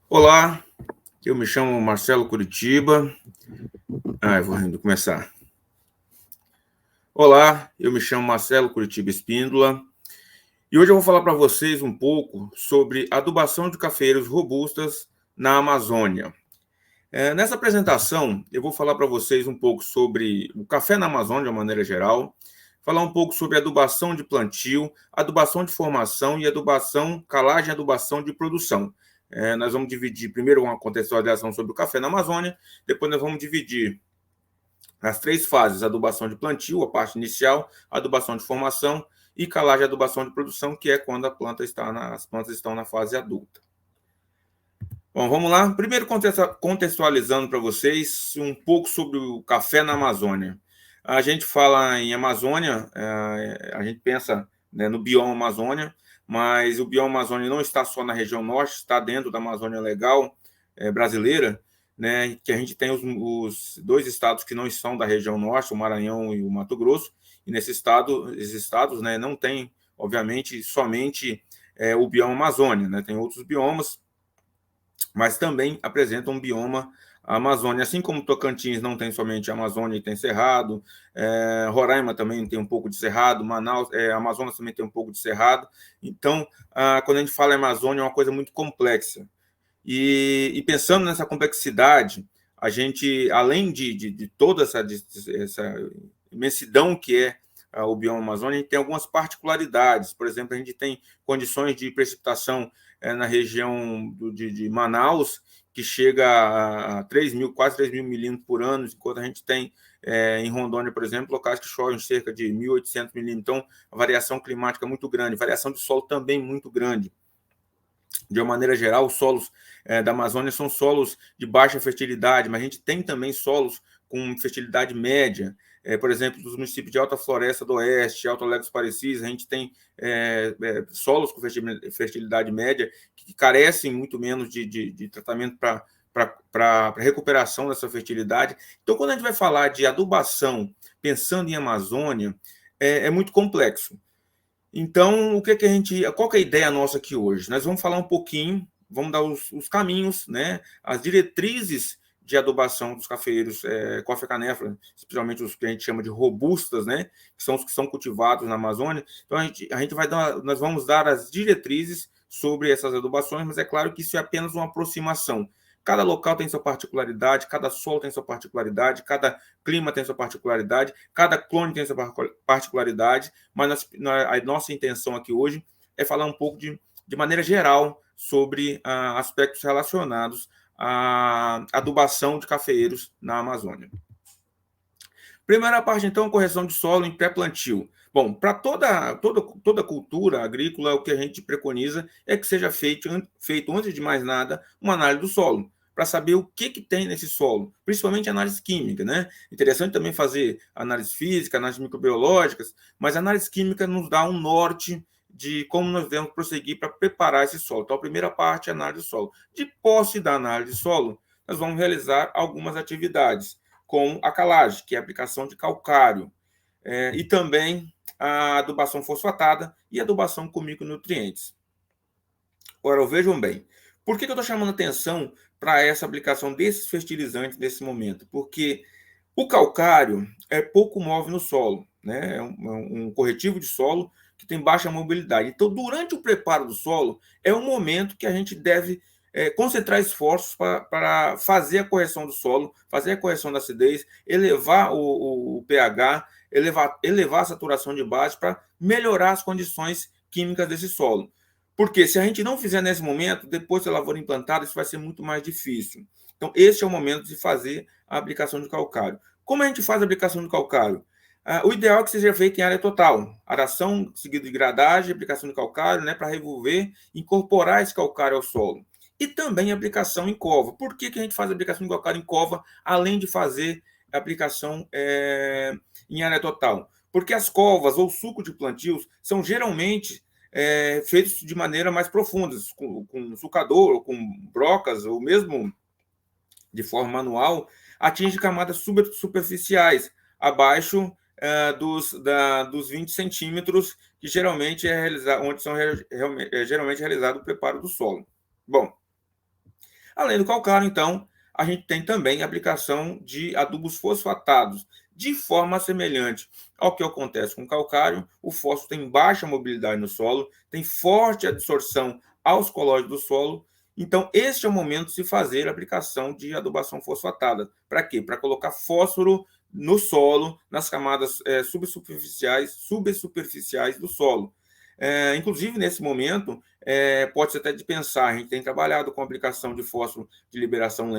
Olá, eu me chamo Marcelo Curitiba. Eu vou começar. Olá, eu me chamo Marcelo Curitiba Espíndola e hoje eu vou falar para vocês um pouco sobre adubação de cafeiros robustas na Amazônia. Nessa apresentação, eu vou falar para vocês um pouco sobre o café na Amazônia de uma maneira geral, falar um pouco sobre adubação de plantio, adubação de formação e adubação, calagem e adubação de produção. Nós vamos dividir primeiro uma contextualização sobre o café na Amazônia, depois nós vamos dividir as três fases: adubação de plantio, a parte inicial, adubação de formação e calagem e adubação de produção, que é quando as plantas estão na fase adulta. Bom, vamos lá. Primeiro, contextualizando para vocês um pouco sobre o café na Amazônia. A gente fala em Amazônia, a gente pensa, né, no bioma Amazônia, mas o bioma Amazônia não está só na região norte, está dentro da Amazônia Legal brasileira, né, que a gente tem os dois estados que não são da região norte, o Maranhão e o Mato Grosso, e esses estados, né, não tem, obviamente, somente o bioma Amazônia, né, tem outros biomas, mas também apresenta um bioma Amazônia, assim como Tocantins não tem somente Amazônia e tem Cerrado, Roraima também tem um pouco de Cerrado, Manaus, Amazonas também tem um pouco de Cerrado. Então, quando a gente fala em Amazônia, é uma coisa muito complexa. E pensando nessa complexidade, a gente, além de toda essa imensidão que é o bioma Amazônia, a gente tem algumas particularidades. Por exemplo, a gente tem condições de precipitação na região de Manaus, que chega a 3 mil, quase 3 mil milímetros por ano, enquanto a gente tem em Rondônia, por exemplo, locais que chovem cerca de 1.800 milímetros. Então, a variação climática é muito grande, variação de solo também muito grande. De uma maneira geral, os solos da Amazônia são solos de baixa fertilidade, mas a gente tem também solos com fertilidade média. Por exemplo, nos municípios de Alta Floresta do Oeste, Alto Alegre dos Parecis, a gente tem solos com fertilidade média que carecem muito menos de tratamento para recuperação dessa fertilidade. Então, quando a gente vai falar de adubação pensando em Amazônia, é muito complexo. Então, qual que é a ideia nossa aqui hoje? Nós vamos falar um pouquinho, vamos dar os caminhos, né, as diretrizes de adubação dos cafeiros coffea canephora, especialmente os que a gente chama de robustas, né, que são os que são cultivados na Amazônia. Então, nós vamos dar as diretrizes sobre essas adubações, mas é claro que isso é apenas uma aproximação. Cada local tem sua particularidade, cada solo tem sua particularidade, cada clima tem sua particularidade, cada clone tem sua particularidade, mas a nossa intenção aqui hoje é falar um pouco de maneira geral sobre aspectos relacionados à adubação de cafeeiros na Amazônia. Primeira parte, então, correção de solo em pré-plantio. Bom, para toda cultura agrícola, o que a gente preconiza é que seja feito, antes de mais nada, uma análise do solo, para saber o que tem nesse solo, principalmente análise química, né? Interessante também fazer análise física, análise microbiológicas, mas a análise química nos dá um norte de como nós devemos prosseguir para preparar esse solo. Então, a primeira parte é a análise do solo. De posse da análise de solo, nós vamos realizar algumas atividades, com a calagem, que é a aplicação de calcário, e também a adubação fosfatada e a adubação com micronutrientes. Ora, vejam bem, por que eu estou chamando atenção para essa aplicação desses fertilizantes nesse momento? Porque o calcário pouco move no solo, né? É um corretivo de solo que tem baixa mobilidade. Então, durante o preparo do solo, é um momento que a gente deve concentrar esforços para fazer a correção do solo, fazer a correção da acidez, elevar o pH, elevar a saturação de base para melhorar as condições químicas desse solo. Porque se a gente não fizer nesse momento, depois da lavoura implantada, isso vai ser muito mais difícil. Então, esse é o momento de fazer a aplicação de calcário. Como a gente faz a aplicação de calcário? O ideal é que seja feito em área total. Aração seguida de gradagem, aplicação de calcário, né, para revolver, incorporar esse calcário ao solo. E também aplicação em cova. Por que a gente faz a aplicação de calcário em cova, além de fazer a aplicação em área total? Porque as covas ou suco de plantios são geralmente feitos de maneira mais profunda, com sucador, ou com brocas, ou mesmo de forma manual, atinge camadas superficiais, abaixo dos 20 centímetros, que geralmente onde são geralmente realizado o preparo do solo. Bom, Além do calcário, então, a gente tem também a aplicação de adubos fosfatados, de forma semelhante ao que acontece com o calcário. O fósforo tem baixa mobilidade no solo, tem forte absorção aos colóides do solo. Então, este é o momento de se fazer a aplicação de adubação fosfatada. Para quê? Para colocar fósforo no solo, nas camadas subsuperficiais do solo. Inclusive, nesse momento, pode-se até pensar, a gente tem trabalhado com a aplicação de fósforo de liberação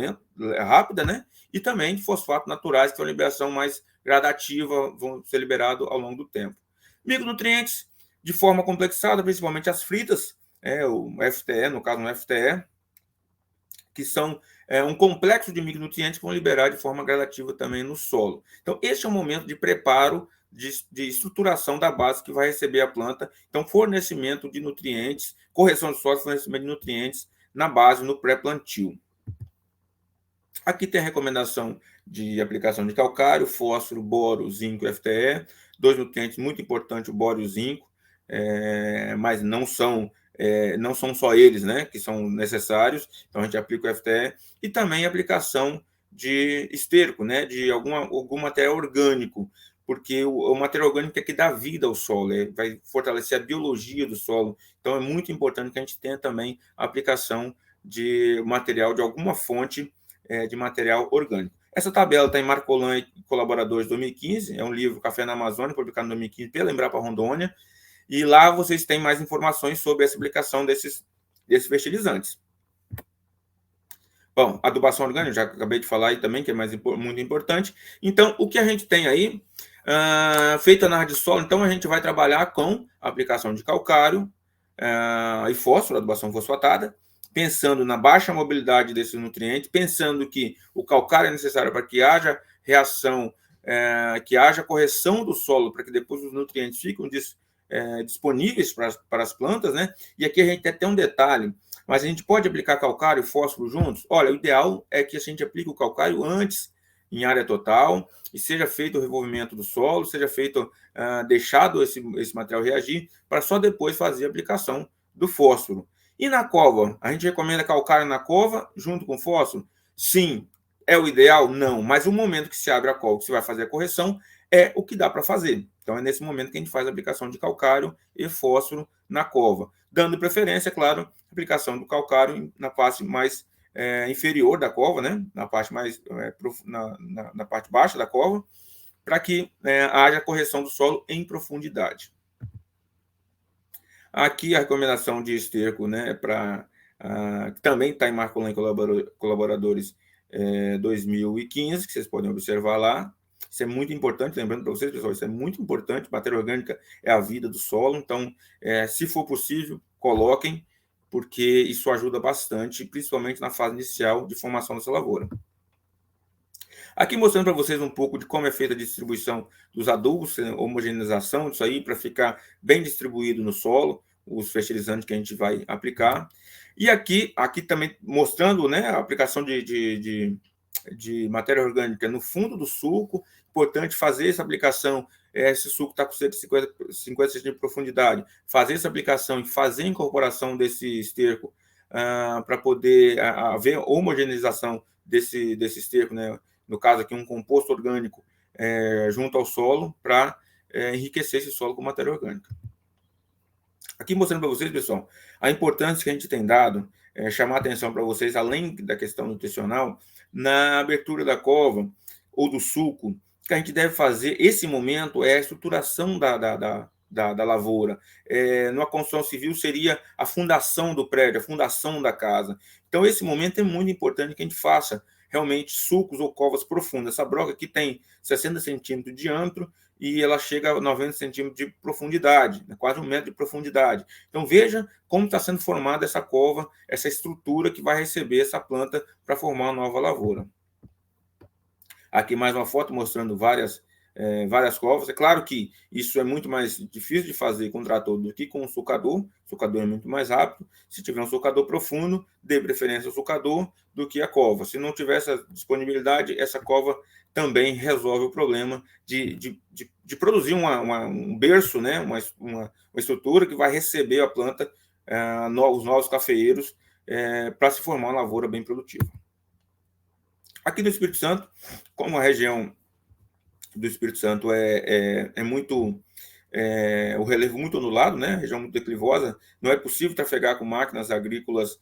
rápida, né? E também de fosfatos naturais, que é uma liberação mais gradativa, vão ser liberados ao longo do tempo. Micronutrientes, de forma complexada, principalmente as fritas, o FTE, no caso, um FTE, que são um complexo de micronutrientes que vão liberar de forma gradativa também no solo. Então, este é o momento de preparo, de estruturação da base que vai receber a planta. Então, fornecimento de nutrientes, correção de solo, fornecimento de nutrientes na base, no pré-plantio. Aqui tem a recomendação de aplicação de calcário, fósforo, boro, zinco e FTE. Dois nutrientes muito importantes, o boro e o zinco, mas não são só eles, né, que são necessários. Então, a gente aplica o FTE. E também a aplicação de esterco, né, de algum material orgânico, porque o material orgânico é que dá vida ao solo, vai fortalecer a biologia do solo. Então, é muito importante que a gente tenha também a aplicação de material, de alguma fonte de material orgânico. Essa tabela está em Marcolan e Colaboradores 2015, é um livro Café na Amazônia, publicado em 2015 pela Embrapa Rondônia, e lá vocês têm mais informações sobre essa aplicação desses fertilizantes. Bom, adubação orgânica, já acabei de falar aí também, que é muito importante. Então, o que a gente tem aí, feito análise de solo, então a gente vai trabalhar com a aplicação de calcário e fósforo, adubação fosfatada, pensando na baixa mobilidade desses nutrientes, pensando que o calcário é necessário para que haja reação, que haja correção do solo, para que depois os nutrientes fiquem disponíveis para as plantas, né? E aqui a gente tem até um detalhe, mas a gente pode aplicar calcário e fósforo juntos? Olha, o ideal é que a gente aplique o calcário antes, em área total, e seja feito o revolvimento do solo, seja feito, deixado esse material reagir, para só depois fazer a aplicação do fósforo. E na cova? A gente recomenda calcário na cova, junto com fósforo? Sim. É o ideal? Não. Mas o momento que se abre a cova, que se vai fazer a correção, é o que dá para fazer. Então, é nesse momento que a gente faz a aplicação de calcário e fósforo na cova. Dando preferência, claro, a aplicação do calcário na parte mais inferior da cova, né? Na parte mais na parte baixa da cova, para que haja correção do solo em profundidade. Aqui a recomendação de esterco, né, que também está em Marcolan e Colaboradores 2015, que vocês podem observar lá. Isso é muito importante, lembrando para vocês, pessoal, isso é muito importante. Matéria orgânica é a vida do solo, então, se for possível, coloquem, porque isso ajuda bastante, principalmente na fase inicial de formação dessa lavoura. Aqui mostrando para vocês um pouco de como é feita a distribuição dos adubos, homogeneização disso aí, para ficar bem distribuído no solo, os fertilizantes que a gente vai aplicar. E aqui também mostrando, né, a aplicação de matéria orgânica no fundo do sulco. Importante fazer essa aplicação, esse sulco está com cerca de 50 centímetros de profundidade, fazer essa aplicação e fazer a incorporação desse esterco para poder haver homogeneização desse esterco, né? No caso aqui, um composto orgânico junto ao solo, para enriquecer esse solo com matéria orgânica. Aqui mostrando para vocês, pessoal, a importância que a gente tem dado, chamar a atenção para vocês, além da questão nutricional, na abertura da cova ou do sulco, que a gente deve fazer, esse momento é a estruturação da lavoura. Numa construção civil seria a fundação do prédio, a fundação da casa. Então, esse momento é muito importante que a gente faça realmente sulcos ou covas profundas. Essa broca aqui tem 60 centímetros de diâmetro e ela chega a 90 centímetros de profundidade, quase 1 metro de profundidade. Então, veja como está sendo formada essa cova, essa estrutura que vai receber essa planta para formar uma nova lavoura. Aqui mais uma foto mostrando várias covas. É claro que isso é muito mais difícil de fazer com trator do que com um sulcador. O sulcador é muito mais rápido. Se tiver um sulcador profundo, dê preferência ao sulcador do que a cova. Se não tiver essa disponibilidade, essa cova também resolve o problema de produzir um berço, né? uma estrutura que vai receber a planta, os novos cafeeiros, para se formar uma lavoura bem produtiva. Aqui no Espírito Santo, como a região do Espírito Santo é muito... o relevo muito anulado, né? Região muito declivosa, não é possível trafegar com máquinas agrícolas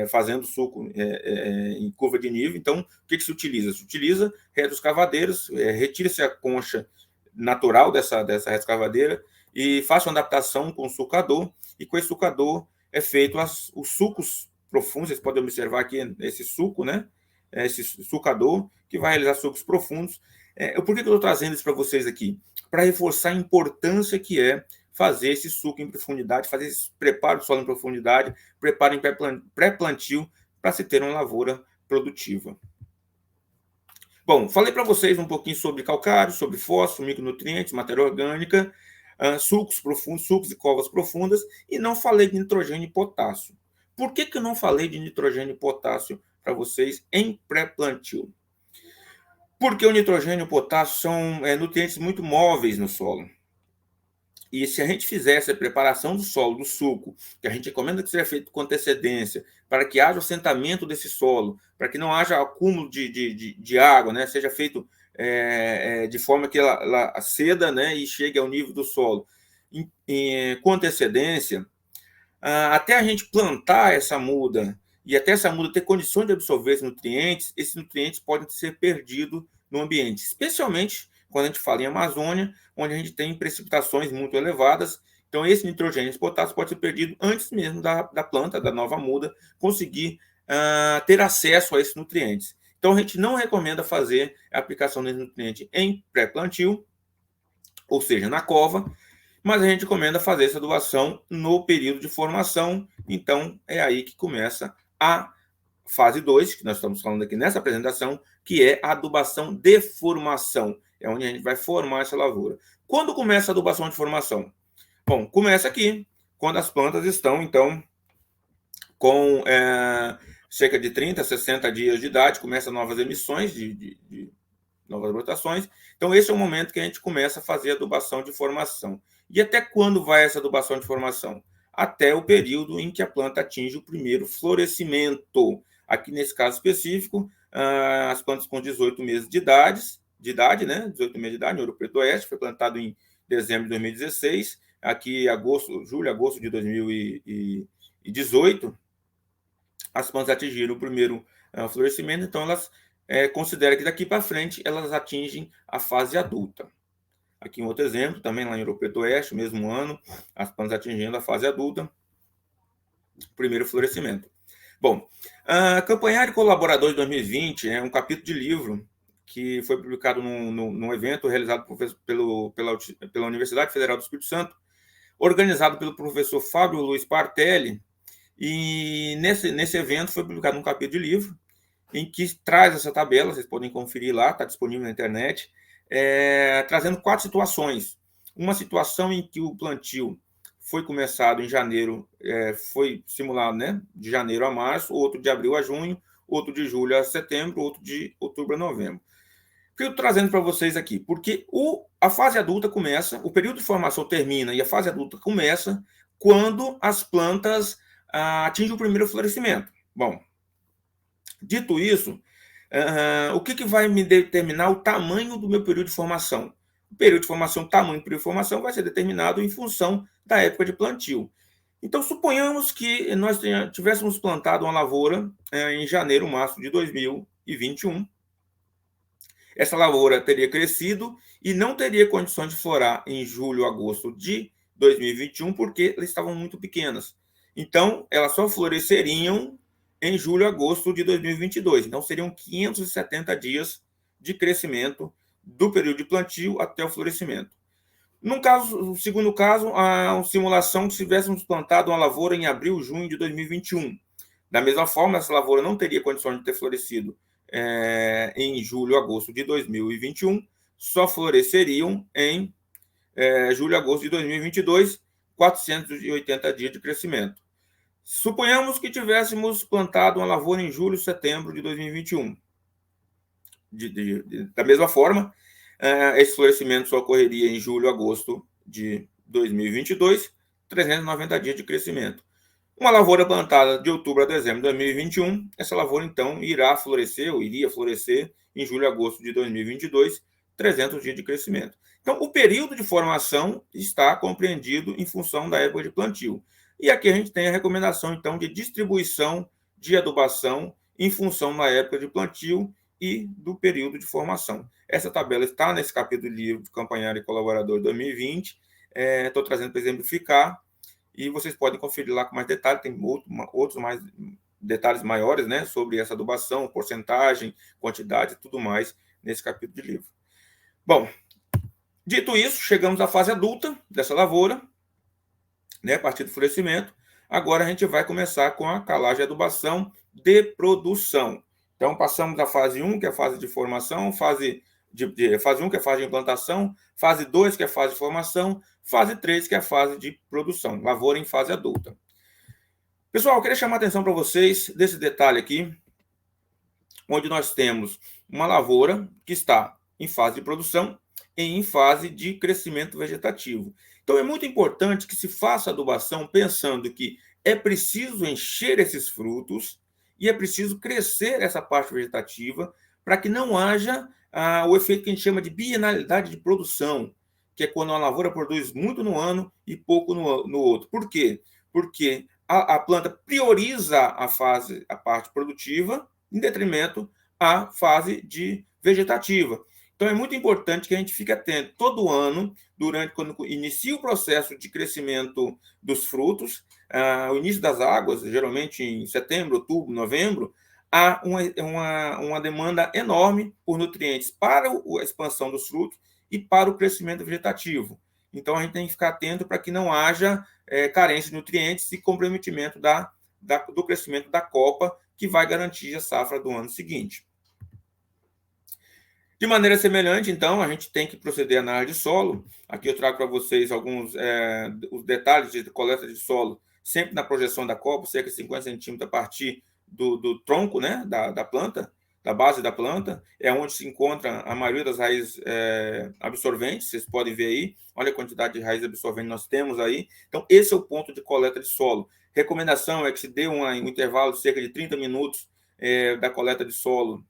fazendo suco em curva de nível. Então, o que se utiliza? Se utiliza retroescavadeiras, retira-se a concha natural dessa retroescavadeira e faz uma adaptação com o sucador, e com esse sucador é feito os sucos profundos. Vocês podem observar aqui esse suco, né? Esse sucador que vai realizar sucos profundos. Por que eu estou trazendo isso para vocês aqui? Para reforçar a importância que é fazer esse suco em profundidade, fazer esse preparo do solo em profundidade, preparo em pré-plantio, para se ter uma lavoura produtiva. Bom, falei para vocês um pouquinho sobre calcário, sobre fósforo, micronutrientes, matéria orgânica, sucos profundos, sucos e covas profundas, e não falei de nitrogênio e potássio. Por que eu não falei de nitrogênio e potássio para vocês em pré-plantio? Porque o nitrogênio e o potássio são nutrientes muito móveis no solo. E se a gente fizesse a preparação do solo, do suco, que a gente recomenda que seja feito com antecedência, para que haja o assentamento desse solo, para que não haja acúmulo de água, né? Seja feito de forma que ela ceda, né? E chegue ao nível do solo com antecedência, até a gente plantar essa muda e até essa muda ter condições de absorver esses nutrientes podem ser perdidos no ambiente, especialmente quando a gente fala em Amazônia, onde a gente tem precipitações muito elevadas. Então, esse nitrogênio e esse potássio pode ser perdido antes mesmo da planta, da nova muda, conseguir ter acesso a esses nutrientes. Então, a gente não recomenda fazer a aplicação desse nutriente em pré-plantio, ou seja, na cova, mas a gente recomenda fazer essa adubação no período de formação. Então, é aí que começa a fase 2, que nós estamos falando aqui nessa apresentação, que é a adubação de formação. É onde a gente vai formar essa lavoura. Quando começa a adubação de formação? Bom, começa aqui, quando as plantas estão, então, com cerca de 30, 60 dias de idade, começam novas emissões de novas brotações. Então, esse é o momento que a gente começa a fazer a adubação de formação. E até quando vai essa adubação de formação? Até o período em que a planta atinge o primeiro florescimento. Aqui, nesse caso específico, as plantas com 18 meses de idade, né? 18 meses de idade, no Ouro Preto Oeste, foi plantado em dezembro de 2016, aqui julho, agosto de 2018, as plantas atingiram o primeiro florescimento, então elas consideram que daqui para frente elas atingem a fase adulta. Aqui um outro exemplo, também lá em Ouro Preto Oeste, mesmo ano, as plantas atingindo a fase adulta, primeiro florescimento. Bom, Campanhari Colaborador de 2020 é um capítulo de livro que foi publicado num evento realizado pela Universidade Federal do Espírito Santo, organizado pelo professor Fábio Luiz Partelli, e nesse evento foi publicado um capítulo de livro em que traz essa tabela, vocês podem conferir lá, está disponível na internet, trazendo 4 situações. Uma situação em que o plantio foi começado em janeiro, foi simulado, né, de janeiro a março, outro de abril a junho, outro de julho a setembro, outro de outubro a novembro. O que eu estou trazendo para vocês aqui? Porque a fase adulta começa, o período de formação termina e a fase adulta começa quando as plantas atingem o primeiro florescimento. Bom, dito isso, o que vai me determinar o tamanho do meu período de formação? O período de formação, o tamanho do período de formação vai ser determinado em função da época de plantio. Então, suponhamos que nós tivéssemos plantado uma lavoura em janeiro, março de 2021. Essa lavoura teria crescido e não teria condições de florar em julho, agosto de 2021, porque elas estavam muito pequenas. Então, elas só floresceriam em julho, agosto de 2022. Então, seriam 570 dias de crescimento do período de plantio até o florescimento. No segundo caso, a simulação se tivéssemos plantado uma lavoura em abril, junho de 2021. Da mesma forma, essa lavoura não teria condições de ter florescido em julho, agosto de 2021, só floresceriam em julho, agosto de 2022, 480 dias de crescimento. Suponhamos que tivéssemos plantado uma lavoura em julho, setembro de 2021. Da mesma forma, esse florescimento só ocorreria em julho, agosto de 2022, 390 dias de crescimento. Uma lavoura plantada de outubro a dezembro de 2021, essa lavoura, então, irá florescer, ou iria florescer, em julho e agosto de 2022, 300 dias de crescimento. Então, o período de formação está compreendido em função da época de plantio. E aqui a gente tem a recomendação, então, de distribuição de adubação em função da época de plantio e do período de formação. Essa tabela está nesse capítulo do livro de Campanhar e Colaborador 2020. Estou trazendo para exemplificar, e vocês podem conferir lá com mais detalhes, tem outros mais detalhes maiores, né, sobre essa adubação, porcentagem, quantidade e tudo mais nesse capítulo de livro. Bom, dito isso, chegamos à fase adulta dessa lavoura, né, a partir do florescimento. Agora a gente vai começar com a calagem e adubação de produção. Então, passamos da fase 1, que é a fase de formação, fase 1, que é a fase de implantação, fase 2, que é a fase de formação, fase 3, que é a fase de produção, lavoura em fase adulta. Pessoal, eu queria chamar a atenção para vocês desse detalhe aqui, onde nós temos uma lavoura que está em fase de produção e em fase de crescimento vegetativo. Então, é muito importante que se faça adubação pensando que é preciso encher esses frutos e é preciso crescer essa parte vegetativa para que não haja o efeito que a gente chama de bienalidade de produção, que é quando a lavoura produz muito no ano e pouco no outro. Por quê? Porque a planta prioriza a parte produtiva em detrimento à fase de vegetativa. Então, é muito importante que a gente fique atento todo ano, quando inicia o processo de crescimento dos frutos, o início das águas, geralmente em setembro, outubro, novembro, há uma demanda enorme por nutrientes para a expansão dos frutos e para o crescimento vegetativo. Então, a gente tem que ficar atento para que não haja carência de nutrientes e comprometimento do crescimento da copa, que vai garantir a safra do ano seguinte. De maneira semelhante, então, a gente tem que proceder à análise de solo. Aqui eu trago para vocês alguns os detalhes de coleta de solo, sempre na projeção da copa, cerca de 50 centímetros a partir do tronco, né, da planta, da base da planta, é onde se encontra a maioria das raízes absorventes, vocês podem ver aí, olha a quantidade de raízes absorventes nós temos aí. Então, esse é o ponto de coleta de solo. Recomendação é que se dê um intervalo de cerca de 30 minutos da coleta de solo,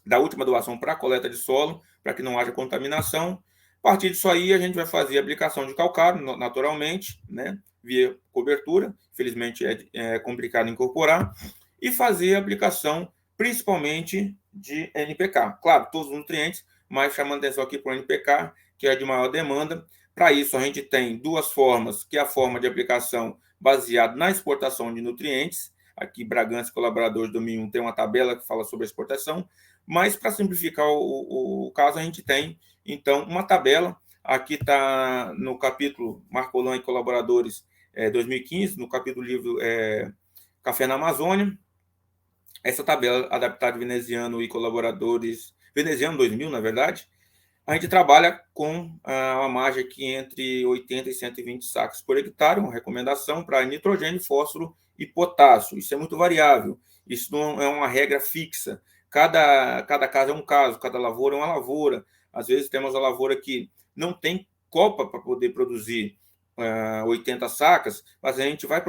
da última doação para a coleta de solo, para que não haja contaminação. A partir disso aí, a gente vai fazer a aplicação de calcário, naturalmente, né, via cobertura, infelizmente é complicado incorporar, e fazer a aplicação principalmente de NPK. Claro, todos os nutrientes, mas chamando atenção aqui para o NPK, que é de maior demanda. Para isso, a gente tem duas formas, que é a forma de aplicação baseada na exportação de nutrientes. Aqui, Bragança, colaboradores do MI1, tem uma tabela que fala sobre a exportação. Mas, para simplificar o caso, a gente tem, então, uma tabela. Aqui está no capítulo Marcolan e Colaboradores 2015, no capítulo livro Café na Amazônia. Essa tabela adaptada veneziano e colaboradores, veneziano 2000, na verdade, a gente trabalha com uma margem aqui entre 80 e 120 sacos por hectare, uma recomendação para nitrogênio, fósforo e potássio. Isso é muito variável, isso não é uma regra fixa. Cada caso é um caso, cada lavoura é uma lavoura. Às vezes temos a lavoura que não tem copa para poder produzir 80 sacas, mas a gente vai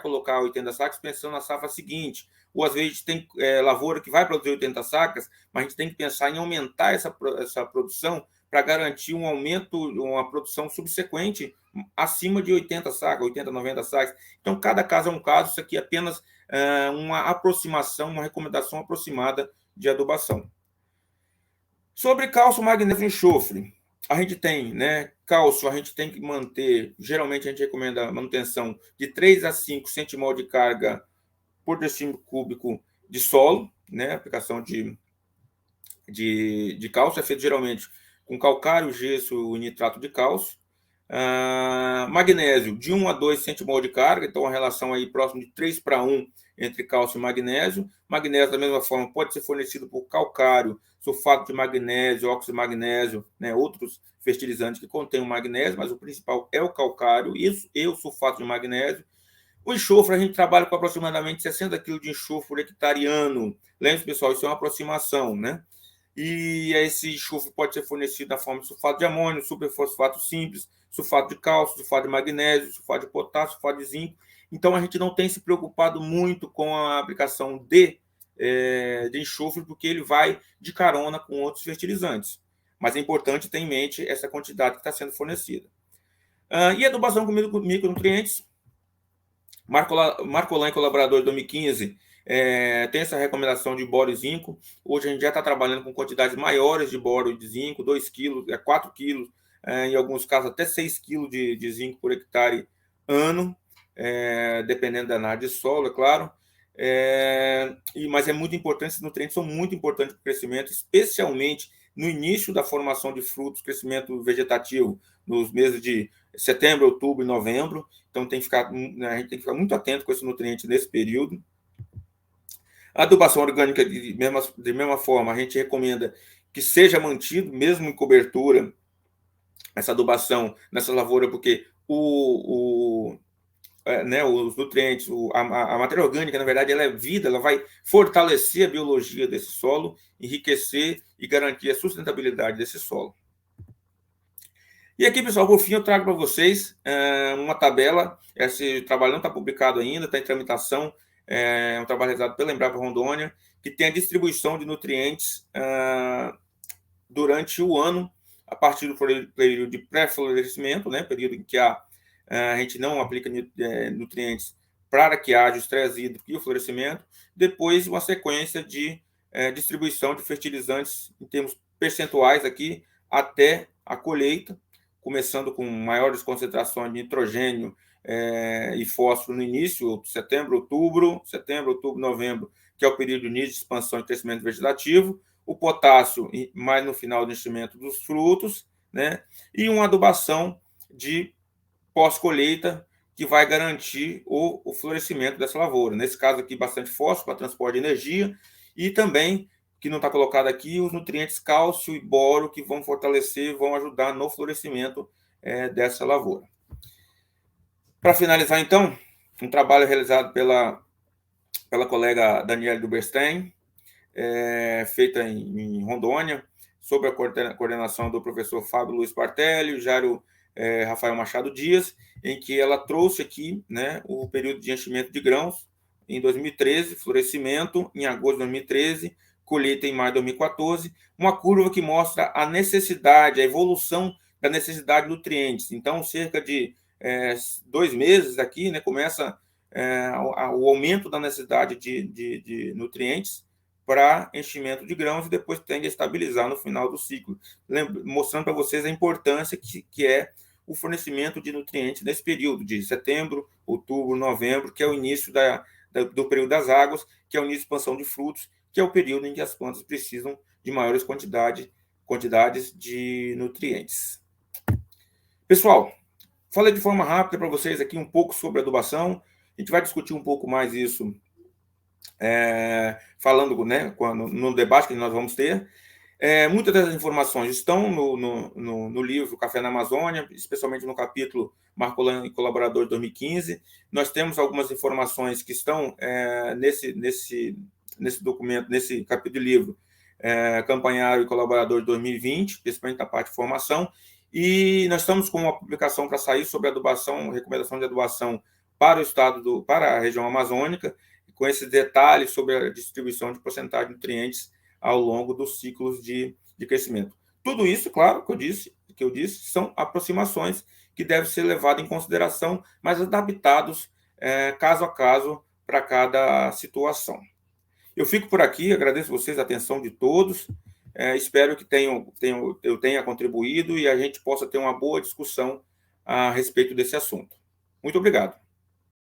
colocar 80 sacas pensando na safra seguinte. Ou às vezes tem lavoura que vai produzir 80 sacas, mas a gente tem que pensar em aumentar essa produção para garantir um aumento, uma produção subsequente acima de 80 sacas, 80, 90 sacas. Então, cada caso é um caso, isso aqui é apenas uma aproximação, uma recomendação aproximada de adubação. Sobre cálcio, magnésio e enxofre, a gente tem, né, cálcio, a gente tem que manter, geralmente a gente recomenda a manutenção de 3 a 5 centimol de carga por decímetro cúbico de solo, né, aplicação de cálcio é feito geralmente com calcário, gesso e nitrato de cálcio. Magnésio, de 1 a 2 centimol de carga, então a relação aí próxima de 3 para 1 entre cálcio e magnésio. Magnésio, da mesma forma, pode ser fornecido por calcário, sulfato de magnésio, óxido de magnésio, né, outros fertilizantes que contêm o magnésio, mas o principal é o calcário e o sulfato de magnésio. O enxofre, a gente trabalha com aproximadamente 60 kg de enxofre por hectare ano. Lembre-se, pessoal, isso é uma aproximação, né? E esse enxofre pode ser fornecido na forma de sulfato de amônio, superfosfato simples, sulfato de cálcio, sulfato de magnésio, sulfato de potássio, sulfato de zinco. Então, a gente não tem se preocupado muito com a aplicação de enxofre, porque ele vai de carona com outros fertilizantes. Mas é importante ter em mente essa quantidade que está sendo fornecida. E adubação com micronutrientes. Marcolan e colaborador de 2015 tem essa recomendação de boro e zinco. Hoje a gente já está trabalhando com quantidades maiores de boro e de zinco, 2 quilos, 4 quilos, em alguns casos até 6 quilos de zinco por hectare ano, dependendo da análise de solo, é claro. Mas é muito importante, esses nutrientes são muito importantes para o crescimento, especialmente no início da formação de frutos, crescimento vegetativo, nos meses de setembro, outubro e novembro. Então, a gente tem que ficar muito atento com esse nutriente nesse período. A adubação orgânica, de mesma forma, a gente recomenda que seja mantido, mesmo em cobertura, essa adubação nessa lavoura, porque os nutrientes, a matéria orgânica, na verdade, ela é vida, ela vai fortalecer a biologia desse solo, enriquecer e garantir a sustentabilidade desse solo. E aqui, pessoal, por fim, eu trago para vocês uma tabela. Esse trabalho não está publicado ainda, está em tramitação. É um trabalho realizado pela Embrapa Rondônia, que tem a distribuição de nutrientes durante o ano, a partir do período de pré-florescimento, né, período em que a gente não aplica nutrientes para que haja o estresse hídrico e o florescimento. Depois, uma sequência de distribuição de fertilizantes em termos percentuais aqui até a colheita, começando com maiores concentrações de nitrogênio e fósforo no início, setembro, outubro, novembro, que é o período de início de expansão e crescimento vegetativo, o potássio mais no final do enchimento dos frutos, né? E uma adubação de pós-colheita que vai garantir o florescimento dessa lavoura. Nesse caso aqui, bastante fósforo para transporte de energia e também, que não está colocado aqui, os nutrientes cálcio e boro que vão fortalecer, vão ajudar no florescimento dessa lavoura. Para finalizar, então, um trabalho realizado pela colega Daniele Duberstein, feita em Rondônia, sob a coordenação do professor Fábio Luiz Partelli, Jairo Rafael Machado Dias, em que ela trouxe aqui, né, o período de enchimento de grãos em 2013, florescimento em agosto de 2013, colheita em maio de 2014, uma curva que mostra a necessidade, a evolução da necessidade de nutrientes. Então, cerca de 2 meses aqui, né, começa o aumento da necessidade de nutrientes para enchimento de grãos e depois tende a estabilizar no final do ciclo, mostrando para vocês a importância que é o fornecimento de nutrientes nesse período de setembro, outubro, novembro, que é o início do período das águas, que é o início de expansão de frutos, que é o período em que as plantas precisam de maiores quantidades de nutrientes. Pessoal, falei de forma rápida para vocês aqui um pouco sobre adubação. A gente vai discutir um pouco mais isso falando, né, no debate que nós vamos ter. Muitas dessas informações estão no livro Café na Amazônia, especialmente no capítulo Marcolan e Colaborador de 2015. Nós temos algumas informações que estão nesse documento, nesse capítulo de livro, Campanharo e Colaborador de 2020, principalmente na parte de formação. E nós estamos com uma publicação para sair sobre adubação, recomendação de adubação para o estado para a região amazônica, com esses detalhes sobre a distribuição de porcentagem de nutrientes ao longo dos ciclos de crescimento. Tudo isso, claro, que eu disse, são aproximações que devem ser levadas em consideração, mas adaptados caso a caso para cada situação. Eu fico por aqui, agradeço vocês a atenção de todos, espero que eu tenha contribuído e a gente possa ter uma boa discussão a respeito desse assunto. Muito obrigado.